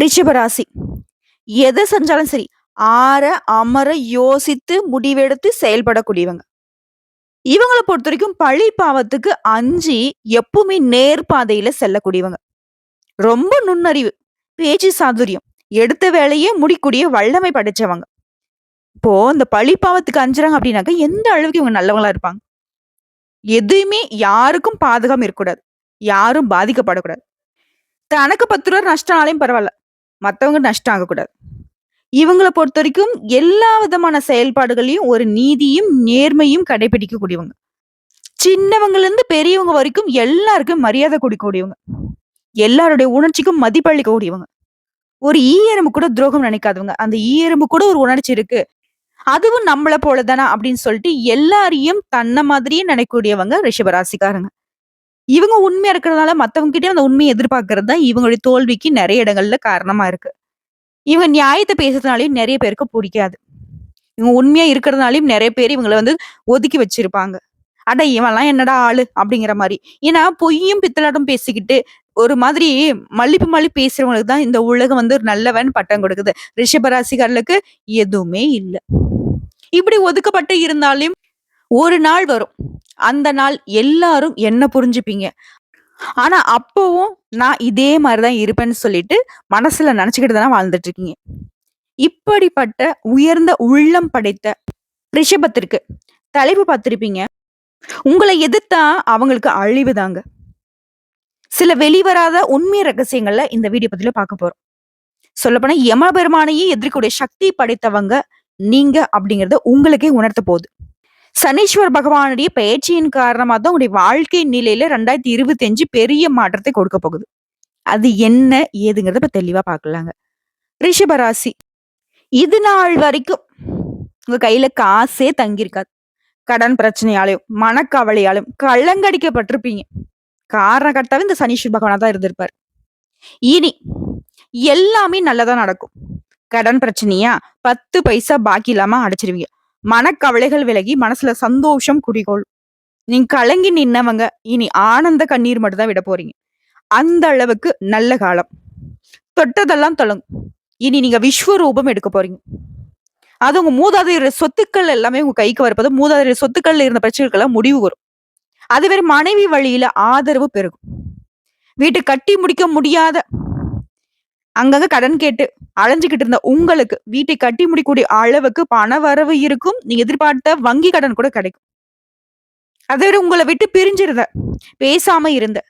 ரிஷபராசி. எத செஞ்சாலும் சரி, ஆற, அமர யோசித்து முடிவெடுத்து செயல்படக்கூடியவங்க. இவங்கள பொறுத்தவரைக்கும் பழி பாவத்துக்கு அஞ்சி எப்பவுமே நேர்பாதையில செல்லக்கூடியவங்க. ரொம்ப நுண்ணறிவு, பேச்சு சாதுரியம், எடுத்த வேலையே முடிக்கூடிய வல்லமை படைச்சவங்க. இப்போ இந்த பழி பாவத்துக்கு அஞ்சுறாங்க அப்படின்னாக்க எந்த அளவுக்கு இவங்க நல்லவங்களா இருப்பாங்க. எதுவுமே யாருக்கும் பாதகம் இருக்கக்கூடாது. யாரும் பாதிக்கப்படக்கூடாது. தனக்கு ரூ. 10 நஷ்டம் ஆனாலும் பரவால்ல. மத்தவங்க நஷ்டம் ஆகக்கூடாது. இவங்கள பொறுத்தவரைக்கும் எல்லா விதமான செயல்பாடுகளையும் ஒரு நீதியும், நேர்மையும் கடைபிடிக்கக்கூடியவங்க. சின்னவங்கல இருந்து பெரியவங்க வரைக்கும் எல்லாருக்கும் மரியாதை குடுக்கக்கூடியவங்க. எல்லாருடைய உணர்ச்சிக்கும் மதிப்பளிக்கக்கூடியவங்க. ஒரு ஈ எறும்பு கூட துரோகம் நினைக்காதவங்க. அந்த ஈ எறும்பு கூட ஒரு உணர்ச்சி இருக்கு. அதுவும் நம்மள போல தான அப்படின்னு சொல்லிட்டு எல்லாரையும் தன்ன மாதிரியே நினைக்கக்கூடியவங்க ரிஷபராசிக்காரங்க. இவங்க உண்மையா இருக்கிறதுனால மத்தவங்க கிட்டயும் அந்த உண்மைய எதிர்பார்க்கிறது தான் இவங்களுடைய தோல்விக்கு நெறைய இடங்கள்ல காரணமா இருக்கு. இவங்க நியாயத்த பேசுறதுனாலயும் நெறைய பேருக்கு புடிக்காது. இவங்க உண்மையா இருக்கிறதுனாலயும் நெறைய பேர் இவங்கள வந்து ஒதுக்கி வச்சிருப்பாங்க. அட இவன்லாம் என்னடா ஆளு அப்படிங்கிற மாரி. ஏன்னா பொய்யும் பித்தலாட்டம் பேசிக்கிட்டு ஒரு மாதிரி மலிப்பு மலிப்பு பேசுறவங்களுக்கு தான் இந்த உலகம் வந்து ஒரு நல்லவன் பட்டம் கொடுக்குது. ரிஷபராசிக்காரர்களுக்கு எதுவுமே இல்ல. இப்படி ஒதுக்கப்பட்டு இருந்தாலும் ஒரு நாள் வரும். அந்த நாள் எல்லாரும் என்ன புரிஞ்சுப்பீங்க. ஆனா அப்பவும் நான் இதே மாரி தான் இருப்பேன்னு சொல்லிட்டு மனசுல நெனச்சுக்கிட்டு தானே வாழ்ந்துட்டு இருக்கீங்க. இப்படிப்பட்ட உயர்ந்த உள்ளம் படைத்த ரிஷபத்திற்கு தலைப்பு பார்த்திருப்பீங்க. உங்களை எதிர்த்தா அவங்களுக்கு அழிவுதாங்க. சில வெளிவராத உண்மை ரகசியங்கள்ல இந்த வீடியோ பதிவுல பார்க்க போறோம். சொல்லப்போனா யமபெருமானையே எதிர்க்கக்கூடிய சக்தி படைத்தவங்க நீங்க அப்படிங்கறத உங்களுக்கே உணர்த்த போகுது. சனீஸ்வர் பகவானுடைய பெயர்ச்சியின் காரணமா தான் உங்களுடைய வாழ்க்கை நிலையில 2025 பெரிய மாற்றத்தை கொடுக்க போகுது. அது என்ன ஏதுங்கிறத இப்ப தெளிவா பார்க்கலாங்க. ரிஷபராசி. இது நாள் வரைக்கும் உங்க கையில காசே தங்கியிருக்காது. கடன் பிரச்சனையாலும், மனக்கவலையாலும் கள்ளங்கடிக்கப்பட்டிருப்பீங்க. காரணகர்த்தாவே இந்த சனீஸ்வர பகவானா தான் இருந்திருப்பாரு. இனி எல்லாமே நல்லதா நடக்கும். கடன் பிரச்சனையா 10 பைசா பாக்கி இல்லாம அடைச்சிருவீங்க. மனக்கவலைகள் விலகி மனசுல சந்தோஷம் குடிகொள்ளும். நீங்க கலங்கி நின்னவங்க இனி ஆனந்த கண்ணீர் மட்டும் தான் விட போறீங்க. அந்த அளவுக்கு நல்ல காலம். தொட்டதெல்லாம் தொடங்கும். இனி நீங்க விஸ்வரூபம் எடுக்க போறீங்க. அது உங்க மூதாதையர் சொத்துக்கள் எல்லாமே உங்க கைக்கு வரப்போது. மூதாதையர் சொத்துக்கள்ல இருந்த பிரச்சனைகள்லாம் முடிவு வரும். அது வேற மனைவி வழியில ஆதரவு பெருகும். வீட்டை கட்டி முடிக்க முடியாத அங்கங்க கடன் கேட்டு அலைஞ்சுகிட்டு இருந்த உங்களுக்கு வீட்டை கட்டி முடிக்கக்கூடிய அளவுக்கு பண வரவு இருக்கும். நீங்க எதிர்பார்த்த வங்கி கடன் கூட கிடைக்கும். அதை விட உங்களை விட்டு பிரிஞ்சிருந்த பேசாம இருந்த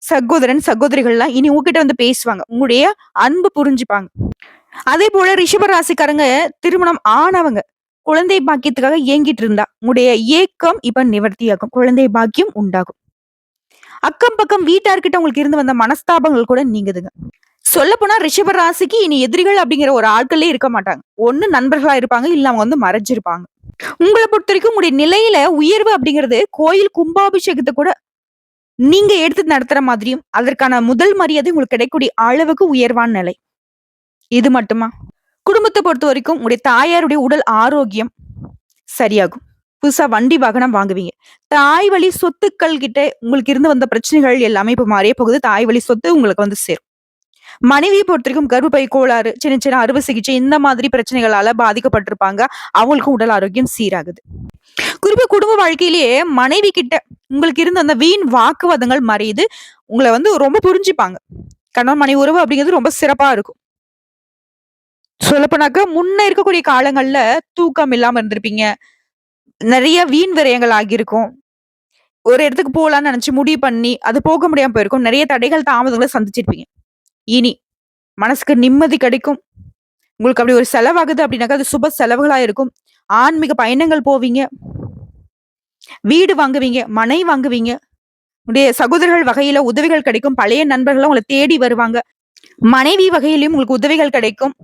சகோதரன் சகோதரிகள்லாம் இனி உங்ககிட்ட வந்து பேசுவாங்க. உங்களுடைய அன்பு புரிஞ்சுப்பாங்க. அதே போல ரிஷபராசிக்காரங்க திருமணம் ஆனவங்க குழந்தை பாக்கியத்துக்காக ஏங்கிட்டு இருந்தா உங்களுடைய ஏக்கம் இப்ப நிவர்த்தியாகும். குழந்தை பாக்கியம் உண்டாகும். அக்கம் பக்கம் வீட்டார்கிட்ட உங்களுக்கு இருந்து வந்த மனஸ்தாபங்கள் கூட நீங்குதுங்க. சொல்ல போனா ரிஷப ராசிக்கு இனி எதிரிகள் அப்படிங்கிற ஒரு ஆட்களே இருக்க மாட்டாங்க. ஒண்ணு நண்பர்களா இருப்பாங்க, இல்ல அவங்க வந்து மறைஞ்சிருப்பாங்க. உங்களை பொறுத்த வரைக்கும் உங்களுடைய நிலையில உயர்வு அப்படிங்கிறது கோயில் கும்பாபிஷேகத்தை கூட நீங்க எடுத்து நடத்துற மாதிரியும் அதற்கான முதல் மரியாதை உங்களுக்கு கிடைக்கக்கூடிய அளவுக்கு உயர்வான நிலை. இது மட்டுமா? குடும்பத்தை பொறுத்த வரைக்கும் உங்களுடைய தாயாருடைய உடல் ஆரோக்கியம் சரியாகும். புதுசா வண்டி வாகனம் வாங்குவீங்க. தாய் வழி சொத்துக்கள் கிட்ட உங்களுக்கு இருந்து வந்த பிரச்சனைகள் எல்லாமே இப்ப மாறிய போகுது. தாய் வழி சொத்து உங்களுக்கு வந்து சேரும். மனைவியை பொறுத்த வரைக்கும் கர்ப்பப்பை கோளாறு, சின்ன சின்ன அறுவை சிகிச்சை இந்த மாதிரி பிரச்சனைகளால பாதிக்கப்பட்டிருப்பாங்க. அவங்களுக்கும் உடல் ஆரோக்கியம் சீராகுது. குறிப்பா குடும்ப வாழ்க்கையிலேயே மனைவி கிட்ட உங்களுக்கு இருந்த அந்த வீண் வாக்குவாதங்கள் மறையுது. உங்களை வந்து ரொம்ப புரிஞ்சுப்பாங்க. கணவன் மனைவி உறவு அப்படிங்கிறது ரொம்ப சிறப்பா இருக்கும். சொல்லப்போனாக்க முன்ன இருக்கக்கூடிய காலங்கள்ல தூக்கம் இல்லாம இருந்திருப்பீங்க. நிறைய வீண் விரயங்கள் ஆகியிருக்கும். ஒரு இடத்துக்கு போலான்னு நினைச்சு முடிவு பண்ணி அது போக முடியாம போயிருக்கும். நிறைய தடைகள் தாமதங்களை சந்திச்சிருப்பீங்க. இனி மனசுக்கு நிம்மதி கிடைக்கும். உங்களுக்கு அப்படி ஒரு செலவாகுது அப்படின்னாக்கா அது சுப செலவுகளா இருக்கும். ஆன்மீக பயணங்கள் போவீங்க. வீடு வாங்குவீங்க, மனை வாங்குவீங்க. உடைய சகோதரர்கள் வகையில உதவிகள் கிடைக்கும். பழைய நண்பர்கள் உங்களை தேடி வருவாங்க. மனைவி வகையிலும் உங்களுக்கு உதவிகள் கிடைக்கும்.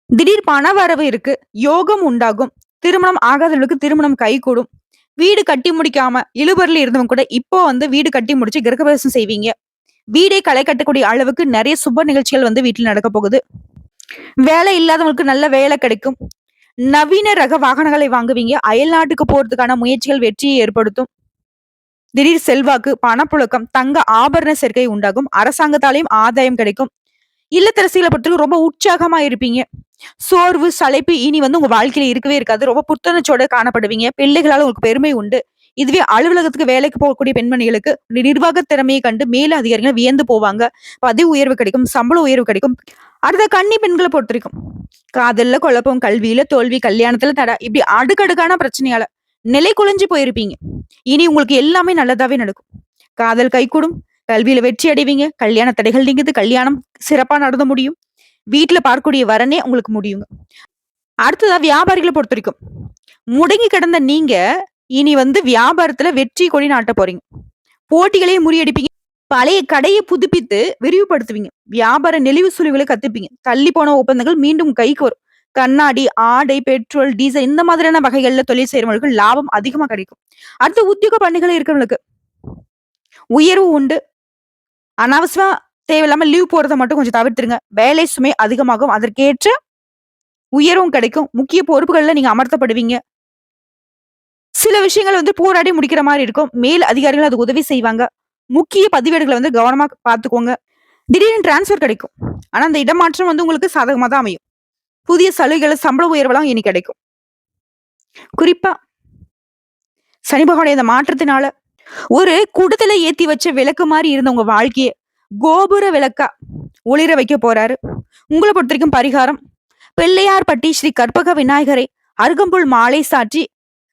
திடீர் பண வரவு இருக்கு. யோகம் உண்டாகும். திருமணம் ஆகாதவர்களுக்கு திருமணம் கைகூடும். வீடு கட்டி முடிக்காம இழுபறில இருந்தவங்க கூட இப்போ வந்து வீடு கட்டி முடிச்சு கிரகப்பிரவேசம் செய்வீங்க. வீடை களை கட்டக்கூடிய அளவுக்கு நிறைய சுப நிகழ்ச்சிகள் வந்து வீட்டில் நடக்க போகுது. வேலை இல்லாதவங்களுக்கு நல்ல வேலை கிடைக்கும். நவீன ரக வாகனங்களை வாங்குவீங்க. அயல் நாட்டுக்கு போறதுக்கான முயற்சிகள் வெற்றியை ஏற்படுத்தும். திடீர் செல்வாக்கு, பணப்புழக்கம், தங்க ஆபரண சேர்க்கை உண்டாகும். அரசாங்கத்தாலையும் ஆதாயம் கிடைக்கும். இல்லத்தரசிகளை பொறுத்தவரைக்கும் ரொம்ப உற்சாகமா இருப்பீங்க. சோர்வு, சளைப்பு இனி உங்க வாழ்க்கையில இருக்கவே இருக்காது. ரொம்ப புத்துணர்ச்சியோட காணப்படுவீங்க. பிள்ளைகளால உங்களுக்கு பெருமை உண்டு. இதுவே அலுவலகத்துக்கு வேலைக்கு போகக்கூடிய பெண்மணிகளுக்கு நிர்வாக திறமையை கண்டு மேல அதிகாரிகள் வியந்து போவாங்க. பதவி உயர்வு கிடைக்கும், சம்பள உயர்வு கிடைக்கும். அடுத்த கன்னி பெண்கள பொறுத்தவரைக்கும், காதல்ல குழப்பம், கல்வியில தோல்வி, கல்யாணத்துல தடை, இப்படி அடுக்கடுக்கான பிரச்சனையால நிலை குலைஞ்சு போயிருப்பீங்க. இனி உங்களுக்கு எல்லாமே நல்லதாவே நடக்கும். காதல் கைகூடும், கல்வியில வெற்றி அடைவீங்க, கல்யாண தடைகள் நீங்குது, கல்யாணம் சிறப்பா நடந்து முடியும். வீட்டுல பார்க்கக்கூடிய வரனே உங்களுக்கு முடியுங்க. அடுத்ததா வியாபாரிகள பொறுத்தவரைக்கும், முடங்கி கிடந்த நீங்க இனி வியாபாரத்துல வெற்றி கொடி நாட்ட போறீங்க. போட்டிகளையும் முறியடிப்பீங்க. பழைய கடைய புதுப்பித்து விரிவுபடுத்துவீங்க. வியாபார நெளிவு சுழிவுகளை கத்துப்பீங்க. தள்ளி போன ஒப்பந்தங்கள் மீண்டும் கைக்கு வரும். கண்ணாடி, ஆடை, பெட்ரோல், டீசல் இந்த மாதிரியான வகைகள்ல தொழில் செய்யறவங்களுக்கு லாபம் அதிகமா கிடைக்கும். அடுத்து உத்தியோக பணிகள் இருக்கிறவங்களுக்கு உயர்வு உண்டு. அனாவசியமா தேவையில்லாம லீவ் போறத மட்டும் கொஞ்சம் தவிர்த்துருங்க. வேலை சுமை அதிகமாகும். அதற்கேற்ற உயர்வும் கிடைக்கும். முக்கிய பொறுப்புகள்ல நீங்க அமர்த்தப்படுவீங்க. சில விஷயங்கள் போராடி முடிக்கிற மாதிரி இருக்கும். மேல் அதிகாரிகள் அதுக்கு உதவி செய்வாங்க. முக்கிய பதிவேடுகளை கவனமா பார்த்துக்கோங்க. திடீர்னு டிரான்ஸ்ஃபர் கிடைக்கும். ஆனா அந்த இடமாற்றம் உங்களுக்கு சாதகமா தான் அமையும். புதிய சலுகைகள், சம்பள உயர்வெல்லாம் இனி கிடைக்கும். குறிப்பா சனி பகவானுடைய இந்த மாற்றத்தினால ஒரு குடத்துல ஏத்தி வச்ச விளக்கு மாதிரி இருந்த உங்க வாழ்க்கைய கோபுர விளக்கா ஒளிர வைக்க போறாரு. உங்களை பொறுத்த வரைக்கும் பரிகாரம், பிள்ளையார்பட்டி ஸ்ரீ கற்பக விநாயகரை அருகம்புல் மாலை சாற்றி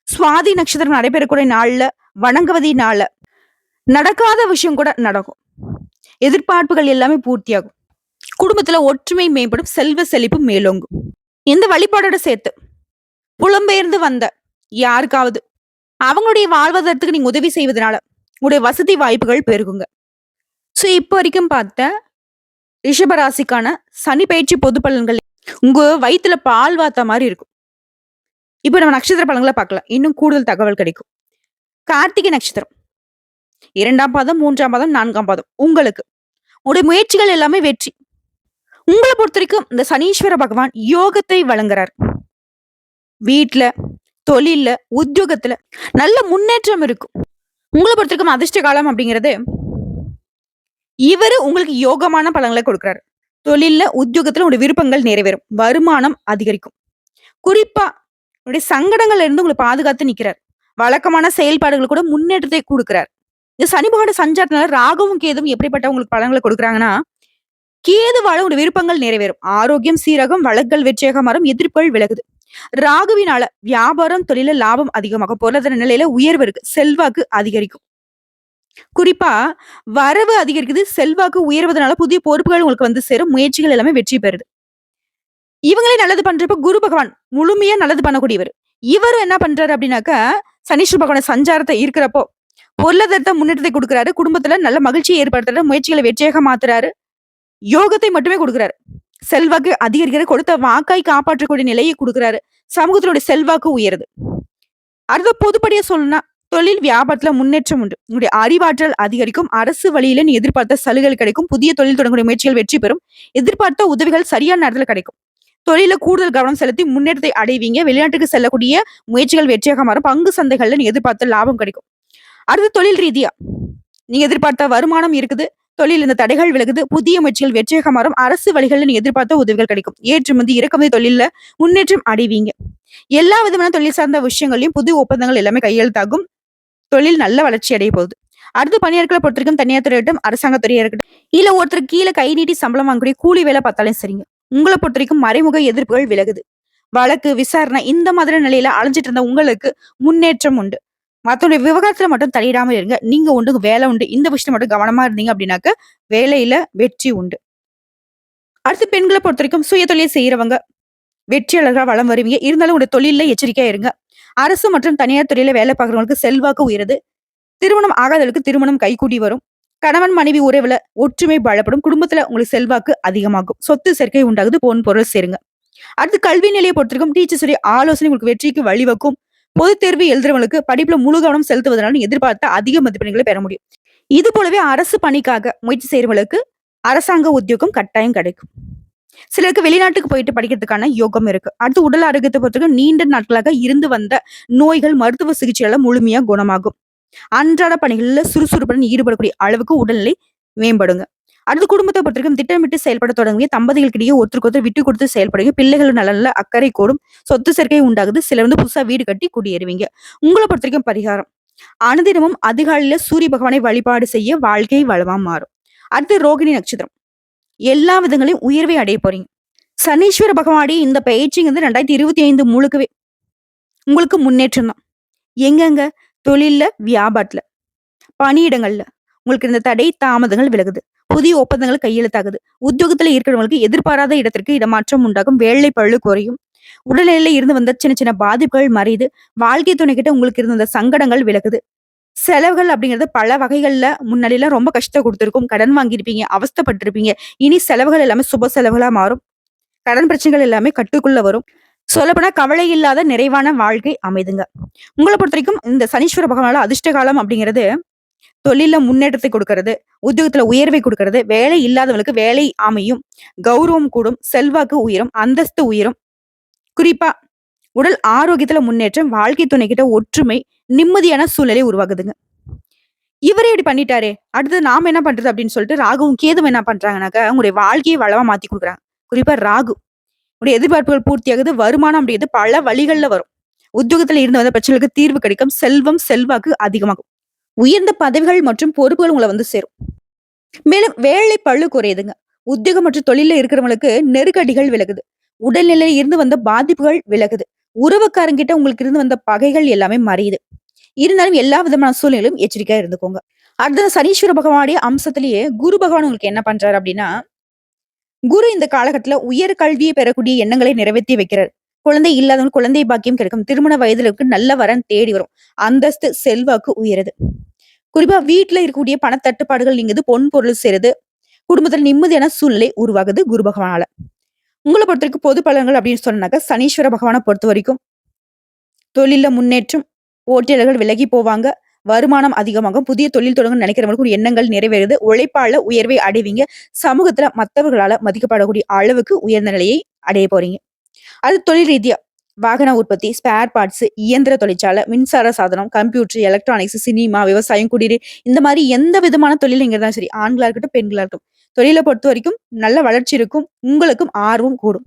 சுவாதி நட்சத்திரம் நடைபெறக்கூடிய நாள்ல வணங்குவதினால நடக்காத விஷயம் கூட நடக்கும். எதிர்பார்ப்புகள் எல்லாமே பூர்த்தியாகும். குடும்பத்துல ஒற்றுமை மேம்படும், செல்வ செழிப்பு மேலோங்கும். இந்த வழிபாடோட சேர்த்து புலம்பெயர்ந்து வந்த யாருக்காவது அவங்களுடைய வாழ்வாதாரத்துக்கு நீங்க உதவி செய்வதனால உங்களுடைய வசதி வாய்ப்புகள் பெருகுங்க. சோ இப்ப வரைக்கும் பார்த்த ரிஷபராசிக்கான சனி பயிற்சி பொது பலன்கள் உங்க வயிற்றுல பால் வாத்த மாதிரி இருக்கும். இப்ப நம்ம நட்சத்திர பலன்களை பார்க்கலாம். இன்னும் கூடுதல் தகவல் கிடைக்கும். கார்த்திகை நட்சத்திரம் 2ஆம் பாதம், 3ஆம் பாதம், 4ஆம் பாதம் உங்களுக்கு உங்களுடைய முயற்சிகள் எல்லாமே வெற்றி. உங்களை பொறுத்த வரைக்கும் இந்த சனீஸ்வர பகவான் யோகத்தை வழங்குறார். வீட்டுல, தொழில்ல, உத்தியோகத்துல நல்ல முன்னேற்றம் இருக்கும். உங்களை பொறுத்த வரைக்கும் அதிர்ஷ்ட காலம் அப்படிங்கிறது இவரு உங்களுக்கு யோகமான பலன்களை கொடுக்கிறாரு. தொழில்ல, உத்தியோகத்துல உங்களுடைய விருப்பங்கள் நிறைவேறும். வருமானம் அதிகரிக்கும். குறிப்பா உங்களுடைய சங்கடங்கள்ல இருந்து உங்களை பாதுகாத்து நிக்கிறார். வழக்கமான செயல்பாடுகள் கூட முன்னேற்றத்தை கொடுக்கிறார். இந்த சனி பகவான் சஞ்சாரத்தினால ராகவும் கேதுவும் எப்படிப்பட்ட உங்களுக்கு பலன்களை கொடுக்குறாங்கன்னா, கேதுவால உங்களுடைய விருப்பங்கள் நிறைவேறும். ஆரோக்கியம் சீரகம், வழக்குகள் வெற்றியாக மாறும், எதிர்ப்புகள் விலகுது. ராகுவினால வியாபாரம், தொழில லாபம் அதிகமாகும். பொருளாதார நிலையில உயர்வு இருக்கு. செல்வாக்கு அதிகரிக்கும். குறிப்பா வரவு அதிகரிக்குது, செல்வாக்கு உயர்வதனால புதிய பொறுப்புகள் உங்களுக்கு சேரும். முயற்சிகள் எல்லாமே வெற்றி பெறுது. இவங்களே நல்லது பண்றப்ப குரு பகவான் முழுமையா நல்லது பண்ணக்கூடியவர். இவரு என்ன பண்றாரு அப்படின்னாக்கா, சனீஸ்வர பகவான சஞ்சாரத்தை இருக்கிறப்போ பொருளாதாரத்தை முன்னேற்றத்தை கொடுக்குறாரு. குடும்பத்துல நல்ல மகிழ்ச்சியை ஏற்படுத்துறாரு. முயற்சிகளை வெற்றியாக மாத்துறாரு. யோகத்தை மட்டுமே கொடுக்குறாரு. செல்வாக்கு அதிகரிக்கிற, கொடுத்த வாக்காய் காப்பாற்றக்கூடிய நிலையை கொடுக்குறாரு. சமூகத்தினுடைய செல்வாக்கு உயருது. அடுத்த பொதுப்படியா சொல்லணும்னா, தொழில் வியாபாரத்துல முன்னேற்றம் உண்டு. உங்களுடைய அறிவாற்றல் அதிகரிக்கும். அரசு வழியில நீ எதிர்பார்த்த சலுகைகள் கிடைக்கும். புதிய தொழில் தொடங்கக்கூடிய முயற்சிகள் வெற்றி பெறும். எதிர்பார்த்த உதவிகள் சரியான நேரத்துல கிடைக்கும். தொழில கூடுதல் கவனம் செலுத்தி முன்னேற்றத்தை அடைவீங்க. வெளிநாட்டுக்கு செல்லக்கூடிய முயற்சிகள் வெற்றியாக மாறும். பங்கு சந்தைகள்ல நீ எதிர்பார்த்த லாபம் கிடைக்கும். அடுத்து தொழில் ரீதியா நீங்க எதிர்பார்த்த வருமானம் இருக்குது. தொழில் இந்த தடைகள் விலகுது. புதிய முயற்சிகள் வெற்றியாக மாறும். அரசு வழிகளில் நீ எதிர்பார்த்த உதவிகள் கிடைக்கும். ஏற்றுமதி, இறக்குமதி தொழில முன்னேற்றம் அடைவீங்க. எல்லா விதமான தொழில் சார்ந்த விஷயங்களையும் புது ஒப்பந்தங்கள் எல்லாமே கையெழுத்தாகும். தொழில் நல்ல வளர்ச்சி அடைய போகுது. அடுத்து பணியாட்களை பொறுத்திருக்கும் தனியார் துறையிட்டும், அரசாங்க துறையா இருக்கட்டும், இல்ல ஒருத்தர் கீழே கை நீட்டி சம்பளம் வாங்கக்கூடிய கூலி வேலை பார்த்தாலும் சரிங்க. உங்களை பொறுத்த வரைக்கும் மறைமுக எதிர்ப்புகள் விலகுது. வழக்கு, விசாரணை இந்த மாதிரி நிலையில அலைஞ்சிட்டு இருந்த உங்களுக்கு முன்னேற்றம் உண்டு. மத்தவங்களுடைய விவகாரத்துல மட்டும் தலையிடாம இருங்க. நீங்க உண்டு, வேலை உண்டு. இந்த விஷயத்த மட்டும் கவனமா இருந்தீங்க அப்படின்னாக்க வேலையில வெற்றி உண்டு. அடுத்து பெண்களை பொறுத்த வரைக்கும் சுய தொழில் செய்யறவங்க வெற்றியாளர்களா வளம் வருவீங்க. இருந்தாலும் உங்களுடைய தொழில எச்சரிக்கையா இருங்க. அரசு மற்றும் தனியார் துறையில வேலை பார்க்கறவங்களுக்கு செல்வாக்கு உயருது. திருமணம் ஆகாதவர்களுக்கு திருமணம் கைகூடி வரும். கணவன் மனைவி உறவுல ஒற்றுமை பலப்படும். குடும்பத்துல உங்களுக்கு செல்வாக்கு அதிகமாகும். சொத்து சேர்க்கை உண்டாகுது. பொன் பொருள் சேருங்க. அடுத்து கல்வி நிலையை பொறுத்திருக்கும் டீச்சர்ஸுடைய ஆலோசனை உங்களுக்கு வெற்றிக்கு வழிவகுக்கும். பொதுத் தேர்வு எழுதுறவங்களுக்கு படிப்புல முழு கவனம் செலுத்துவதனால எதிர்பார்த்த அதிக மதிப்பெண்களை பெற முடியும். இது போலவே அரசு பணிக்காக முயற்சி செய்யறவங்களுக்கு அரசாங்க உத்தியோகம் கட்டாயம் கிடைக்கும். சிலருக்கு வெளிநாட்டுக்கு போயிட்டு படிக்கிறதுக்கான யோகம் இருக்கு. அடுத்து உடல் ஆரோக்கியத்தை பொறுத்தவரைக்கும் நீண்ட நாட்களாக இருந்து வந்த நோய்கள் மருத்துவ சிகிச்சையால முழுமையா குணமாகும். அன்றாட பணிகள்ல சுறுசுறுப்புடன் ஈடுபடக்கூடிய அளவுக்கு உடல்நிலை மேம்படுங்க. அடுத்து குடும்பத்தை பொறுத்தவரைக்கும் திட்டமிட்டு செயல்பட தொடங்குவீங்க. தம்பதிகளுக்கிடையே ஒருத்தருக்கு ஒருத்தர் விட்டு கொடுத்து செயல்படுவீங்க. பிள்ளைகள் நலன்ல அக்கறை கூடும். சொத்து சேர்க்கை உண்டாகுது. சிலர் புதுசா வீடு கட்டி குடியேறுவீங்க. உங்கள பொறுத்தவரைக்கும் பரிகாரம். அனுதினமும் அதிகாலையில சூரிய பகவானை வழிபாடு செய்ய வாழ்க்கை வளமா மாறும். அடுத்து ரோகிணி நட்சத்திரம். எல்லா விதங்களையும் உயர்வை அடைய போறீங்க. சனீஸ்வர பகவானுடைய இந்த பயிற்சிங்கிறது 2025 முழுக்கவே உங்களுக்கு முன்னேற்றம் தான். எங்கெங்க? தொழில்ல, வியாபாரத்துல, பணியிடங்கள்ல உங்களுக்கு இருந்த தடை, தாமதங்கள் விலகுது. புதிய ஒப்பந்தங்கள் கையெழுத்தாகுது. உத்தியோகத்துல இருக்கிறவங்களுக்கு எதிர்பாராத இடத்திற்கு இடமாற்றம் உண்டாகும். வேலை பளு குறையும். உடல்நிலையில இருந்து வந்த சின்ன சின்ன பாதிப்புகள் மறையுது. வாழ்க்கை துணை கிட்ட உங்களுக்கு இருந்த சங்கடங்கள் விலகுது. செலவுகள் அப்படிங்கிறது பல வகைகள்ல முன்னாடிலாம் ரொம்ப கஷ்டத்த குடுத்திருக்கும். கடன் வாங்கியிருப்பீங்க, அவஸ்தைப்பட்டிருப்பீங்க. இனி செலவுகள் எல்லாமே சுப செலவுகளா மாறும். கடன் பிரச்சனைகள் எல்லாமே கட்டுக்குள்ள வரும். சொல்லப்போனா கவலை இல்லாத நிறைவான வாழ்க்கை அமைதுங்க. உங்கள பொறுத்தவரைக்கும் இந்த சனீஸ்வர பகவானால அதிர்ஷ்ட காலம் அப்படிங்கிறது, தொழில்ல முன்னேற்றத்தை கொடுக்கிறது, உத்தியோகத்துல உயர்வை கொடுக்கிறது, வேலை இல்லாதவங்களுக்கு வேலை அமையும், கௌரவம் கூடும், செல்வாக்கு உயரும், அந்தஸ்து உயரும். குறிப்பா உடல் ஆரோக்கியத்துல முன்னேற்றம், வாழ்க்கை துணைக்கிட்ட ஒற்றுமை, நிம்மதியான சூழ்நிலை உருவாகுதுங்க. இவரே இப்படி பண்ணிட்டாரே, அடுத்து நாம என்ன பண்றது அப்படின்னு சொல்லிட்டு ராகுவும் கேதுவும் என்ன பண்றாங்கன்னாக்கா, உங்களுடைய வாழ்க்கையை வளமா மாத்தி குடுக்குறாங்க. குறிப்பா ராகு, உடைய எதிர்பார்ப்புகள் பூர்த்தியாகுது. வருமானம் அப்படிங்கிறது பல வழிகள்ல வரும். உத்தியோகத்துல இருந்து வந்த பிரச்சனைகளுக்கு தீர்வு கிடைக்கும். செல்வம், செல்வாக்கு அதிகமாகும். உயர்ந்த பதவிகள் மற்றும் பொறுப்புகள் உங்களை சேரும். மேலும் வேலை பளு குறையுதுங்க. உத்தியோகம் மற்றும் தொழில இருக்கிறவங்களுக்கு நெருக்கடிகள் விலகுது. உடல்நிலையில இருந்து வந்த பாதிப்புகள் விலகுது. உறவுக்காரங்கிட்ட உங்களுக்கு இருந்து வந்த பகைகள் எல்லாமே மறையுது. இருந்தாலும் எல்லா விதமான சூழ்நிலையும் எச்சரிக்கையா இருந்துக்கோங்க. அடுத்தது சனீஸ்வர பகவானுடைய அம்சத்திலேயே குரு பகவான் உங்களுக்கு என்ன பண்றாரு அப்படின்னா, குரு இந்த காலகட்டத்துல உயர் கல்வியை பெறக்கூடிய எண்ணங்களை நிறைவேற்றி வைக்கிறார். குழந்தை இல்லாதவங்க குழந்தை பாக்கியம் கிடைக்கும். திருமண வயதுல இருக்கு நல்ல வரன் தேடி வரும். அந்தஸ்து, செல்வாக்கு உயருது. குறிப்பா வீட்டுல இருக்கக்கூடிய பணத்தட்டுப்பாடுகள் நீங்குது. பொன் பொருள் சேருது. குடும்பத்துல நிம்மதியான சூழ்நிலை உருவாகுது குரு பகவானால. உங்களை பொறுத்த வரைக்கும் பொது பலன்கள் அப்படின்னு சொன்னாக்க, சனீஸ்வர பகவானை பொறுத்த வரைக்கும் தொழில முன்னேற்றம், போட்டியாளர்கள் விலகி போவாங்க, வருமானம் அதிகமாகும், புதிய தொழில் தொடங்க நினைக்கிறவங்களுக்கு ஒரு எண்ணங்கள் நிறைவேறுது, உழைப்பால உயர்வை அடைவீங்க, சமூகத்துல மத்தவர்களால மதிக்கப்படக்கூடிய அளவுக்கு உயர்ந்த நிலையை அடைய போறீங்க. அது தொழில் ரீதியா வாகன உற்பத்தி, ஸ்பேர் பார்ட்ஸ், இயந்திர தொழிற்சாலை, மின்சார சாதனம், கம்ப்யூட்டர், எலக்ட்ரானிக்ஸ், சினிமா, விவசாயம், குடிநீர், இந்த மாதிரி எந்த விதமான தொழில் நீங்க இருந்தாலும் சரி, ஆண்களா இருக்கட்டும், பெண்களா இருக்கட்டும், தொழிலை பொறுத்த வரைக்கும் நல்ல வளர்ச்சி இருக்கும். உங்களுக்கும் ஆர்வம் கூடும்.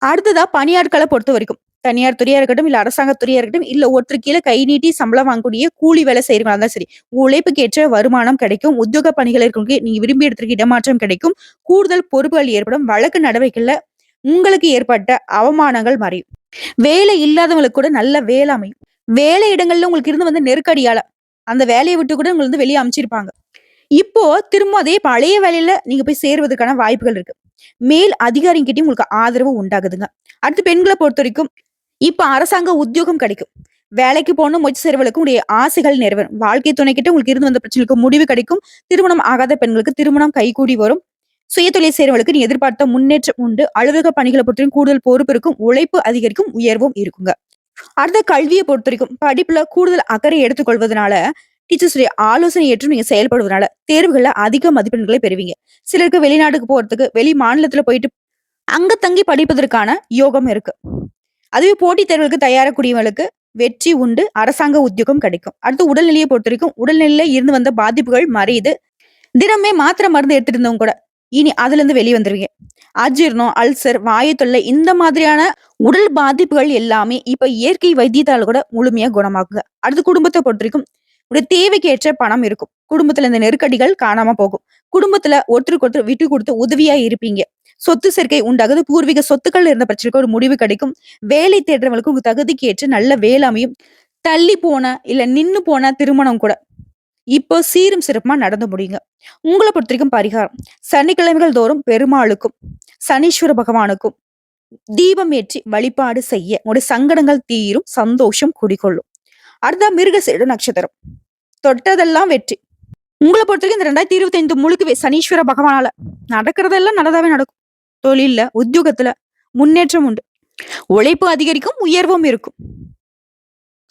அடுத்ததா பணியாட்களை பொறுத்த வரைக்கும் தனியார் துறையா இருக்கட்டும், இல்ல அரசாங்க துறையா இருக்கட்டும், இல்ல ஒருத்தர் கீழே கை நீட்டி சம்பளம் வாங்கக்கூடிய கூலி வேலை செய்யறவங்களா இருந்தா சரி, உழைப்புக்கேற்ற வருமானம் கிடைக்கும். உத்தியோக பணிகள் இருக்கவங்களுக்கு நீங்க விரும்பிய இடத்திற்கு இடமாற்றம் கிடைக்கும். கூடுதல் பொறுப்புகள் ஏற்படும். வழக்கு நடவடிக்கைகள்ல உங்களுக்கு ஏற்பட்ட அவமானங்கள் மறையும். வேலை இல்லாதவங்களுக்கு கூட நல்ல வேலை அமையும். வேலை இடங்கள்ல உங்களுக்கு இருந்து வந்த நெருக்கடியால அந்த வேலையை விட்டு கூட உங்களுக்கு வெளியே அமைச்சிருப்பாங்க. இப்போ திரும்ப அதே பழைய வேலையில நீங்க போய் சேருவதற்கான வாய்ப்புகள் இருக்கு. மேல் அதிகாரிகிட்டயும் உங்களுக்கு ஆதரவு உண்டாகுதுங்க. அடுத்து பெண்களை பொறுத்த வரைக்கும் இப்ப அரசாங்க உத்தியோகம் கிடைக்கும். வேலைக்கு போகணும் முயற்சி செய்றவங்களுக்கு உடைய ஆசைகள் நிறைவேறும். வாழ்க்கை துணைக்கிட்ட உங்களுக்கு இருந்து வந்த பிரச்சனைக்கு முடிவு கிடைக்கும். திருமணம் ஆகாத பெண்களுக்கு திருமணம் கைகூடி வரும். சுயதொழில் செய்றவங்களுக்கு நீ எதிர்பார்த்த முன்னேற்றம் உண்டு. அலுவலக பணிகளை பொறுத்தவரைக்கும் கூடுதல் பொறுப்பு இருக்கும். உழைப்பு அதிகரிக்கும். உயர்வும் இருக்குங்க. அடுத்த கல்வியை பொறுத்த வரைக்கும் படிப்புல கூடுதல் அக்கறை எடுத்துக்கொள்வதனால, டீச்சர்ஸுடைய ஆலோசனை ஏற்று நீங்க செயல்படுவதனால தேர்வுகள்ல அதிக மதிப்பெண்களை பெறுவீங்க. சிலருக்கு வெளிநாட்டுக்கு போறதுக்கு, வெளி மாநிலத்துல போயிட்டு அங்க தங்கி படிப்பதற்கான யோகம் இருக்கு. அதுவே போட்டித் தேர்வுகளுக்கு தயாரக்கூடியவங்களுக்கு வெற்றி உண்டு. அரசாங்க உத்தியோகம் கிடைக்கும். அடுத்து உடல்நிலையை பொறுத்த வரைக்கும் உடல்நிலையில இருந்து வந்த பாதிப்புகள் மறையுது. தினமே மாத்திரை மருந்து எடுத்துட்டு இருந்தவங்க கூட இனி அதுல இருந்து வெளியே வந்துருவீங்க. அஜீர்ணம், அல்சர், வாயு தொல்லை இந்த மாதிரியான உடல் பாதிப்புகள் எல்லாமே இப்ப இயற்கை வைத்தியத்தால கூட முழுமையா குணமாக்குங்க. அடுத்து குடும்பத்தை பொறுத்த வரைக்கும் உடைய தேவைக்கு ஏற்ற பணம் இருக்கும். குடும்பத்துல இந்த நெருக்கடிகள் காணாம போகும். குடும்பத்துல ஒருத்தருக்கு ஒருத்தர் விட்டு கொடுத்து உதவியா இருப்பீங்க. சொத்து சேர்க்கை உண்டாகுது. பூர்வீக சொத்துக்கள் இருந்த பிரச்சனைக்கு ஒரு முடிவு கிடைக்கும். வேலை தேடுறவங்களுக்கு உங்க தகுதிக்கு ஏற்ற நல்ல வேலை அமையும். தள்ளி போன இல்ல நின்னு போன திருமணம் கூட இப்போ சீரும் சிறப்புமா நடந்து முடியுங்க. உங்களை பொறுத்த வரைக்கும் பரிகாரம். சனிக்கிழமைகள் தோறும் பெருமாளுக்கும் சனீஸ்வர பகவானுக்கும் தீபம் ஏற்றி வழிபாடு செய்ய உங்களுடைய சங்கடங்கள் தீரும். சந்தோஷம் குடிகொள்ளும். அடுத்த மிருகசீரிட நட்சத்திரம். தொட்டதெல்லாம் வெற்றி. உங்களை பொறுத்த வரைக்கும் இந்த 2025 முழுக்கவே சனீஸ்வர பகவானால நடக்கிறதெல்லாம் நல்லதாவே நடக்கும். தொழில்ல, உத்தியோகத்துல முன்னேற்றம் உண்டு. உழைப்பு அதிகரிக்கும். உயர்வும் இருக்கும்.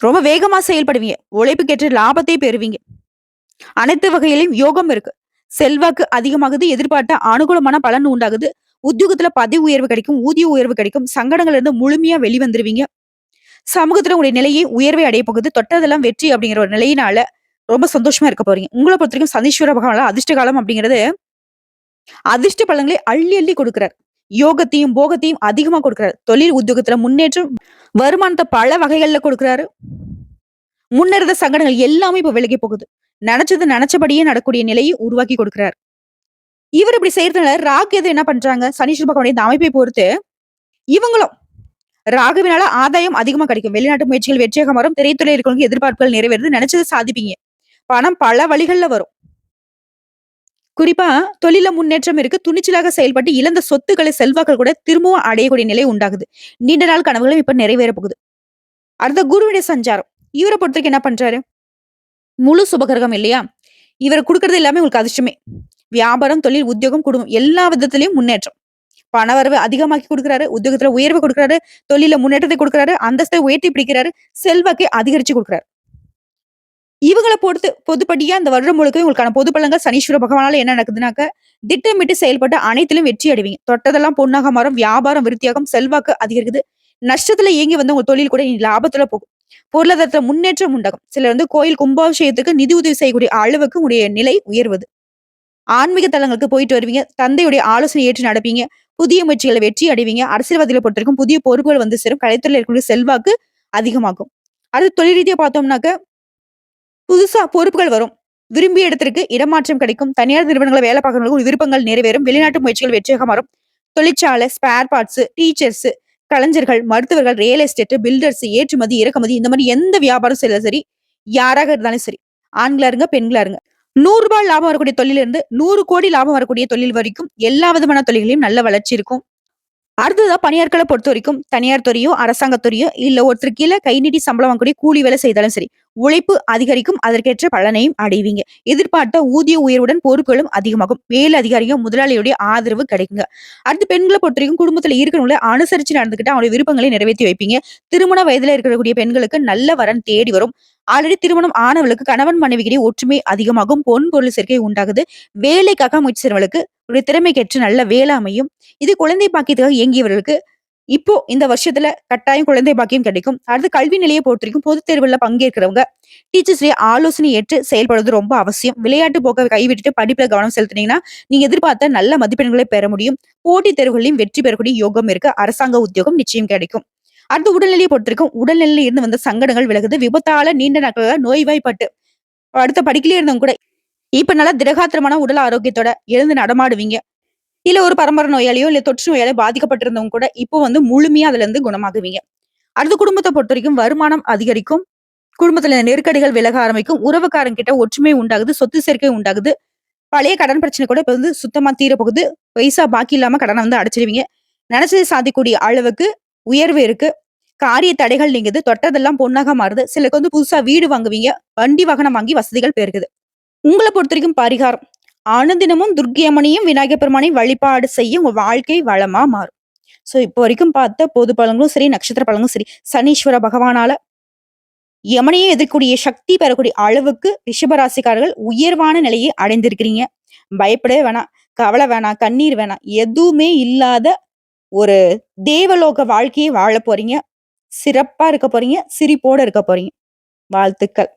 ரொம்ப வேகமா செயல்படுவீங்க. உழைப்புக்கேற்ற லாபத்தை பெறுவீங்க. அனைத்து வகையிலும் யோகம் இருக்கு. செல்வாக்கு அதிகமாகுது. எதிர்பார்த்த அனுகூலமான பலன் உண்டாகுது. உத்தியோகத்துல பதவி உயர்வு கிடைக்கும். ஊதிய உயர்வு கிடைக்கும். சங்கடங்கள்ல இருந்து முழுமையா வெளிவந்துருவீங்க. சமூகத்துல உங்களுடைய நிலையை உயர்வை அடைய போகுது. தொட்டதெல்லாம் வெற்றி அப்படிங்கிற ஒரு நிலையினால ரொம்ப சந்தோஷமா இருக்க போறீங்க. உங்களை பொறுத்த வரைக்கும் சனீஸ்வர பகவானால அதிர்ஷ்ட காலம் அப்படிங்கிறது அதிர்ஷ்ட பலன்களை அள்ளி அள்ளி கொடுக்கிறார். யோகத்தையும், போகத்தையும் அதிகமா கொடுக்கிறார். தொழில் உத்தியோகத்துல முன்னேற்றம், வருமானத்த பல வகைகள்ல கொடுக்கிறாரு. முன்ன இருந்த சங்கடங்கள் எல்லாமே இப்ப விலகி போகுது. நெனச்சது நெனச்சபடியே நடக்கக்கூடிய நிலையை உருவாக்கி கொடுக்கிறார். இவர் இப்படி செய்யறதுனால ராகு கேது என்ன பண்றாங்க? சனீஸ்வர பகவானுடைய இந்த அமைப்பை பொறுத்து இவங்களும் ராகுவினால ஆதாயம் அதிகமா கிடைக்கும். வெளிநாட்டு முயற்சிகள் வெற்றியாக வரும். திரைத்துறையில் இருக்கிறவங்க எதிர்பார்ப்புகள் நிறைவேறுது. நெனச்சத சாதிப்பீங்க. பணம் பல வழிகள்ல வரும். குறிப்பா தொழில்ல முன்னேற்றம் இருக்கு. துணிச்சலாக செயல்பட்டு இழந்த சொத்துக்களை, செல்வாக்கள் கூட திரும்பவும் அடையக்கூடிய நிலை உண்டாகுது. நீண்ட நாள் கனவுகளும் இப்ப நிறைவேற போகுது. அடுத்த குருவுடைய சஞ்சாரம். இவர பொறுத்தவரைக்கும் என்ன பண்றாரு? முழு சுபகிரகம் இல்லையா? இவர் குடுக்கறது எல்லாமே உங்களுக்கு அதிர்ஷ்டமே. வியாபாரம், தொழில், உத்தியோகம், குடும்பம் எல்லா விதத்திலயும் முன்னேற்றம். பணவரவு அதிகமாக்கி குடுக்குறாரு. உத்தியோகத்துல உயர்வு குடுக்குறாரு. தொழில்ல முன்னேற்றத்தை குடுக்குறாரு. அந்தஸ்தை உயர்த்தி பிடிக்கிறாரு. செல்வாக்கை அதிகரிச்சு குடுக்குறாரு. இவங்கள பொறுத்து பொதுப்படியா இந்த வருடம் முழுக்கவே உங்களுக்கான பொது பலன்கள் சனீஸ்வர பகவானால என்ன நடக்குதுனாக்க, திட்டமிட்டு செயல்பட்டு அனைத்திலும் வெற்றி அடைவீங்க. தொட்டதெல்லாம் பொன்னாக மாறும். வியாபாரம் விருத்தியாகும். செல்வாக்கு அதிகரிக்குது. நஷ்டத்துல இயங்கி வந்த உங்க தொழில் கூட இனி லாபத்துல போகும். பொருளாதாரத்துல முன்னேற்றம் உண்டாகும். சிலர் கோயில் கும்பாபிஷேகத்துக்கு நிதி உதவி செய்யக்கூடிய அளவுக்கு உடைய நிலை உயர்வது. ஆன்மீக தலங்களுக்கு போயிட்டு வருவீங்க. தந்தையுடைய ஆலோசனை ஏற்று நடப்பீங்க. புதிய முயற்சிகளை வெற்றி அடைவீங்க. அரசியல்வாதிகளை பொறுத்தவரைக்கும் புதிய பொறுப்புகள் வந்து சேரும். கலைத்துறையில இருக்கக்கூடிய செல்வாக்கு அதிகமாகும். அடுத்து தொழில் ரீதியா பார்த்தோம்னாக்க புதுசா பொறுப்புகள் வரும். விரும்பிய இடத்திற்கு இடமாற்றம் கிடைக்கும். தனியார் நிறுவனங்கள வேலை பார்க்கிறவங்களுக்கு விருப்பங்கள் நிறைவேறும். வெளிநாட்டு முயற்சிகள் வெற்றியாக மாறும். தொழிற்சாலை, ஸ்பேர் பார்ட்ஸ், டீச்சர்ஸ், கலைஞர்கள், மருத்துவர்கள், ரியல் எஸ்டேட், பில்டர்ஸ், ஏற்றுமதி, இறக்குமதி இந்த மாதிரி எந்த வியாபாரம் செய்தாலும் சரி, யாராக இருந்தாலும் சரி, ஆண்களா இருங்க, பெண்களா இருங்க. ரூ. 100 லாபம் வரக்கூடிய தொழிலிருந்து 100 கோடி லாபம் வரக்கூடிய தொழில் வரைக்கும் எல்லா விதமான தொழில்களையும் நல்ல வளர்ச்சி இருக்கும். அடுத்ததா பணியாட்கள பொறுத்தவரைக்கும், தனியார் துறையோ, அரசாங்கத் துறையோ, இல்ல ஒருத்தர் கீழ கை நீட்டி சம்பளம் வாங்கக்கூடிய கூலி வேலை செய்தாலும் சரி, உழைப்பு அதிகரிக்கும். அதற்கேற்ற பலனையும் அடைவீங்க. எதிர்பார்த்த ஊதிய உயர்வுடன் பொறுப்புகளும் அதிகமாகும். மேல் அதிகாரியும் முதலாளியுடைய ஆதரவு கிடைக்குங்க. அடுத்து பெண்கள பொறுத்தவரைக்கும் குடும்பத்துல இருக்கிறவங்கள அனுசரிச்சு நடந்துக்கிட்டு அவங்களுடைய விருப்பங்களை நிறைவேற்றி வைப்பீங்க. திருமண வயதுல இருக்கக்கூடிய பெண்களுக்கு நல்ல வரன் தேடி வரும். ஆல்ரெடி திருமணம் ஆனவர்களுக்கு கணவன் மனைவிக்கிடையே ஒற்றுமை அதிகமாகும். பொன் பொருள் சேர்க்கை உண்டாகுது. வேலைக்காக முயற்சி செய்றவங்களுக்கு உடைய திறமைக்கேற்ற நல்ல வேலை அமையும். இது குழந்தை பாக்கியத்துக்காக இயங்கியவர்களுக்கு இப்போ இந்த வருஷத்துல கட்டாயம் குழந்தை பாக்கியம் கிடைக்கும். அடுத்து கல்வி நிலையை பொறுத்தவரைக்கும் பொதுத் தேர்வுல பங்கேற்கிறவங்க டீச்சர்ஸுடைய ஆலோசனை ஏற்று செயல்படுவது ரொம்ப அவசியம். விளையாட்டு போக்க கைவிட்டுட்டு படிப்புல கவனம் செலுத்தினீங்கன்னா நீங்க எதிர்பார்த்த நல்ல மதிப்பெண்களை பெற முடியும். போட்டித் தேர்வுகளையும் வெற்றி பெறக்கூடிய யோகம் இருக்கு. அரசாங்க உத்தியோகம் நிச்சயம் கிடைக்கும். அடுத்து உடல்நிலையை பொறுத்திருக்கும். உடல்நிலையில இருந்து வந்த சங்கடங்கள் விலகுது. விபத்தால நீண்ட நாட்களாக நோய்வாய்ப்பட்டு அடுத்த படிக்கலே இருந்தவங்க கூட இப்ப நல்லா திடகாத்திரமான உடல் ஆரோக்கியத்தோட எழுந்து நடமாடுவீங்க. இல்ல ஒரு பரம்பரை நோயாளியோ, இல்ல தொற்று நோயால பாதிக்கப்பட்டிருந்தவங்க கூட இப்போ முழுமையா அதுல இருந்து குணமாகுவீங்க. அடுத்த குடும்பத்த பொறுத்தவரைக்கும் வருமானம் அதிகரிக்கும். குடும்பத்துல நெருக்கடிகள் விலக ஆரம்பிக்கும். உறவுக்காரங்க கிட்ட ஒற்றுமை உண்டாகுது. சொத்து சேர்க்கை உண்டாகுது. பழைய கடன் பிரச்சனை கூட இப்ப சுத்தமா தீரப்போகுது. பைசா பாக்கி இல்லாம கடனை அடைச்சிருவீங்க. நினைச்சதை சாதிக்கூடிய அளவுக்கு உயர்வு இருக்கு. காரிய தடைகள் நீங்குது. தொட்டதெல்லாம் பொன்னாக மாறுது. சிலருக்கு புதுசா வீடு வாங்குவீங்க. வண்டி வாகனம் வாங்கி வசதிகள் பெருகுது. உங்கள பொறுத்தவரைக்கும் பரிகாரம். அனுதினமும் துர்க்கை அம்மனையும், விநாயகர் பெருமானையும் வழிபாடு செய்ய உங்க வாழ்க்கை வளமா மாறும். சோ இப்போ வரைக்கும் பார்த்த பொது பலன்களும் சரி, நட்சத்திர பலன்களும் சரி, சனீஸ்வர பகவானால யமனையே எதிர்க்கூடிய சக்தி பெறக்கூடிய அளவுக்கு ரிஷபராசிக்காரர்கள் உயர்வான நிலையை அடைந்திருக்கிறீங்க. பயப்படவே வேணாம். கவலை வேணாம். கண்ணீர் வேணாம். எதுவுமே இல்லாத ஒரு தேவலோக வாழ்க்கையை வாழ போறீங்க. சிறப்பா இருக்க போறீங்க. சிரிப்போட இருக்க போறீங்க. வாழ்த்துக்கள்.